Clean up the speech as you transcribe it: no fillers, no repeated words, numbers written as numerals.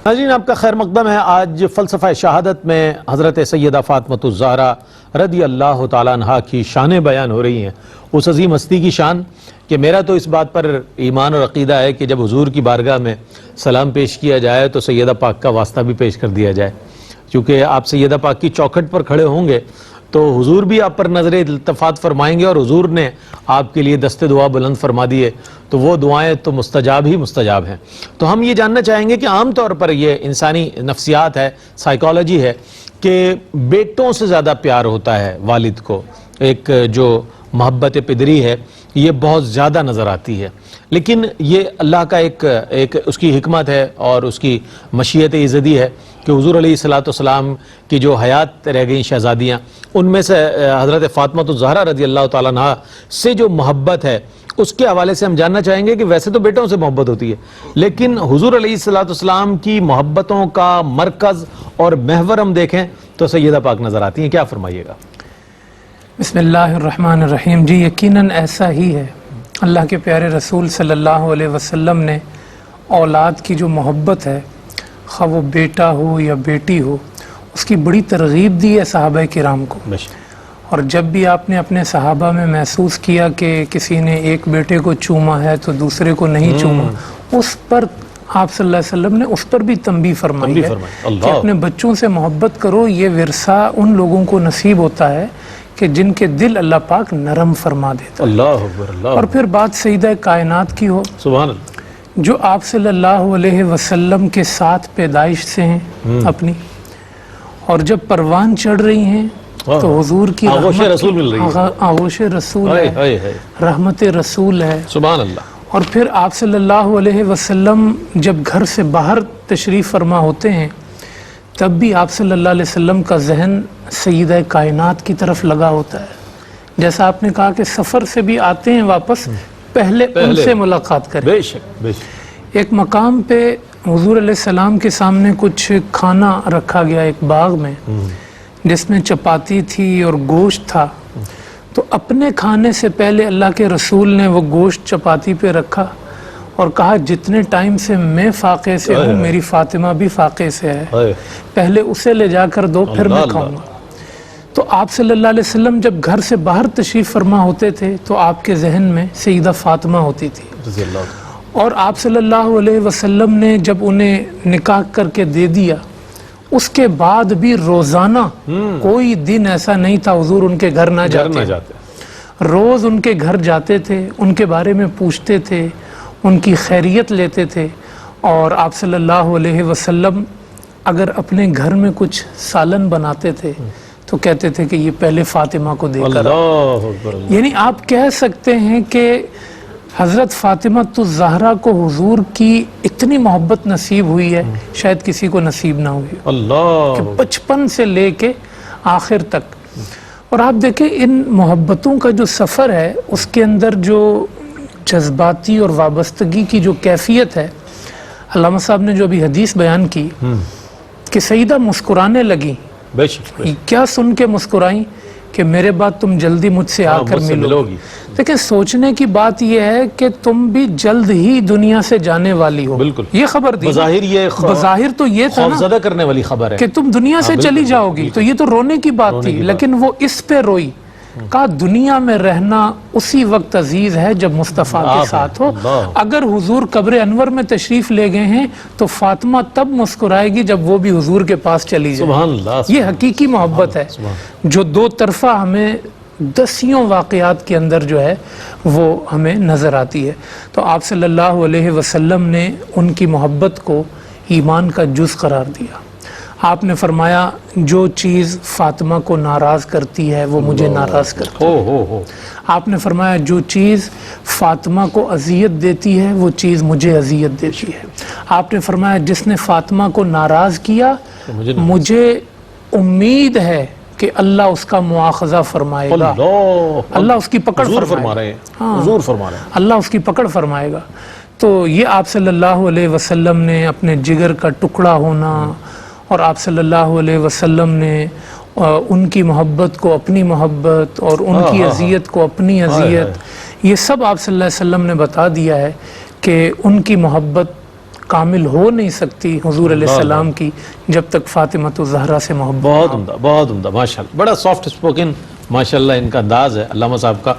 ناظرین آپ کا خیر مقدم ہے۔ آج فلسفہ شہادت میں حضرت سیدہ فاطمۃ الزہرا رضی اللہ تعالیٰ عنہا کی شانیں بیان ہو رہی ہیں، اس عظیم ہستی کی شان کہ میرا تو اس بات پر ایمان اور عقیدہ ہے کہ جب حضور کی بارگاہ میں سلام پیش کیا جائے تو سیدہ پاک کا واسطہ بھی پیش کر دیا جائے، چونکہ آپ سیدہ پاک کی چوکھٹ پر کھڑے ہوں گے تو حضور بھی آپ پر نظر التفات فرمائیں گے، اور حضور نے آپ کے لیے دست دعا بلند فرما دیے تو وہ دعائیں تو مستجاب ہی مستجاب ہیں۔ تو ہم یہ جاننا چاہیں گے کہ عام طور پر یہ انسانی نفسیات ہے، سائیکالوجی ہے کہ بیٹوں سے زیادہ پیار ہوتا ہے والد کو، ایک جو محبت پدری ہے یہ بہت زیادہ نظر آتی ہے، لیکن یہ اللہ کا ایک اس کی حکمت ہے اور اس کی مشیت ایزدی ہے کہ حضور علیہ السلام کی جو حیات رہ گئیں شہزادیاں، ان میں سے حضرت فاطمۃ الزہرا رضی اللہ تعالیٰ عنہا سے جو محبت ہے اس کے حوالے سے ہم جاننا چاہیں گے کہ ویسے تو بیٹوں سے محبت ہوتی ہے، لیکن حضور علیہ السلام کی محبتوں کا مرکز اور محور ہم دیکھیں تو سیدہ پاک نظر آتی ہیں۔ کیا فرمائیے گا؟ بسم اللہ الرحمن الرحیم۔ جی یقیناً ایسا ہی ہے۔ اللہ کے پیارے رسول صلی اللہ علیہ وسلم نے اولاد کی جو محبت ہے، خواہ وہ بیٹا ہو یا بیٹی ہو، اس کی بڑی ترغیب دی ہے صحابہ کرام کو۔ اور جب بھی آپ نے اپنے صحابہ میں محسوس کیا کہ کسی نے ایک بیٹے کو چوما ہے تو دوسرے کو نہیں چوما، اس پر آپ صلی اللہ علیہ وسلم نے اس پر بھی تنبیہ فرمائی ہے کہ اپنے بچوں سے محبت کرو، یہ ورثہ ان لوگوں کو نصیب ہوتا ہے کہ جن کے دل اللہ پاک نرم فرما دیتا ہے۔ اللہ اکبر، اللہ۔ اور پھر بات سیدہ کائنات کی ہو، سبحان اللہ، جو آپ صلی اللہ علیہ وسلم کے ساتھ پیدائش سے ہیں اپنی، اور جب پروان چڑھ رہی ہیں تو حضور کی آغوش رسول مل رہی ہے، آغوش رسول ہے، رحمت رسول ہے۔ سبحان اللہ۔ اور پھر آپ صلی اللہ علیہ وسلم جب گھر سے باہر تشریف فرما ہوتے ہیں تب بھی آپ صلی اللہ علیہ وسلم کا ذہن سیدہ کائنات کی طرف لگا ہوتا ہے، جیسا آپ نے کہا کہ سفر سے بھی آتے ہیں واپس پہلے ان سے ملاقات کریں۔ بے شک بے شک۔ ایک مقام پہ حضور علیہ السلام کے سامنے کچھ کھانا رکھا گیا ایک باغ میں، جس میں چپاتی تھی اور گوشت تھا، تو اپنے کھانے سے پہلے اللہ کے رسول نے وہ گوشت چپاتی پہ رکھا اور کہا جتنے ٹائم سے میں فاقے سے ہوں میری فاطمہ بھی فاقے سے ہے، پہلے اسے لے جا کر دو پھر میں کھاؤں گا۔ تو آپ صلی اللہ علیہ وسلم جب گھر سے باہر تشریف فرما ہوتے تھے تو آپ کے ذہن میں سیدہ فاطمہ ہوتی تھی، اور آپ صلی اللہ علیہ وسلم نے جب انہیں نکاح کر کے دے دیا اس کے بعد بھی روزانہ کوئی دن ایسا نہیں تھا حضور ان کے گھر نہ جاتے، روز ان کے گھر جاتے تھے، ان کے بارے میں پوچھتے تھے، ان کی خیریت لیتے تھے۔ اور آپ صلی اللہ علیہ وسلم اگر اپنے گھر میں کچھ سالن بناتے تھے تو کہتے تھے کہ یہ پہلے فاطمہ کو دے کر، یعنی آپ کہہ سکتے ہیں کہ حضرت فاطمہ الزہرا کو حضور کی اتنی محبت نصیب ہوئی ہے شاید کسی کو نصیب نہ ہوئی، کہ بچپن سے لے کے آخر تک۔ اور آپ دیکھیں ان محبتوں کا جو سفر ہے اس کے اندر جو جذباتی اور وابستگی کی جو کیفیت ہے، علامہ صاحب نے جو ابھی حدیث بیان کی کہ سیدہ مسکرانے لگی، کیا سن کے مسکرائیں کہ میرے بعد تم جلدی مجھ سے آ کر ملو گی۔ دیکھیں سوچنے کی بات یہ ہے کہ تم بھی جلد ہی دنیا سے جانے والی ہو، یہ خبر دی، بظاہر تو یہ تھا خوفزدہ کرنے والی خبر ہے کہ تم دنیا سے چلی جاؤ گی، تو یہ تو رونے کی بات تھی، لیکن وہ اس پہ روئی، کہا دنیا میں رہنا اسی وقت عزیز ہے جب مصطفیٰ کے ساتھ ہو۔ اگر حضور قبر انور میں تشریف لے گئے ہیں تو فاطمہ تب مسکرائے گی جب وہ بھی حضور کے پاس چلی جائے۔ یہ حقیقی محبت ہے جو دو طرفہ ہمیں دسیوں واقعات کے اندر جو ہے وہ ہمیں نظر آتی ہے۔ تو آپ صلی اللہ علیہ وسلم نے ان کی محبت کو ایمان کا جز قرار دیا۔ آپ نے فرمایا جو چیز فاطمہ کو ناراض کرتی ہے وہ مجھے ناراض کرتی ہے۔ آپ نے فرمایا جو چیز فاطمہ کو اذیت دیتی ہے وہ چیز مجھے اذیت دیتی ہے۔ آپ نے فرمایا جس نے فاطمہ کو ناراض کیا مجھے امید ہے کہ اللہ اس کا مواخذہ فرمائے گا، اللہ اس کی پکڑ فرمائے گا، اللہ اس کی پکڑ فرمائے گا۔ تو یہ آپ صلی اللہ علیہ وسلم نے اپنے جگر کا ٹکڑا ہونا اور آپ صلی اللہ علیہ وسلم نے ان کی محبت کو اپنی محبت اور ان کی اذیت کو اپنی اذیت، یہ سب آپ صلی اللہ علیہ وسلم نے بتا دیا ہے کہ ان کی محبت کامل ہو نہیں سکتی حضور علیہ السلام کی جب تک فاطمۃ الزہرا سے محبت بہت عمدہ ماشاءاللہ. بڑا سافٹ اسپوکن ماشاءاللہ ان کا انداز ہے علامہ صاحب کا.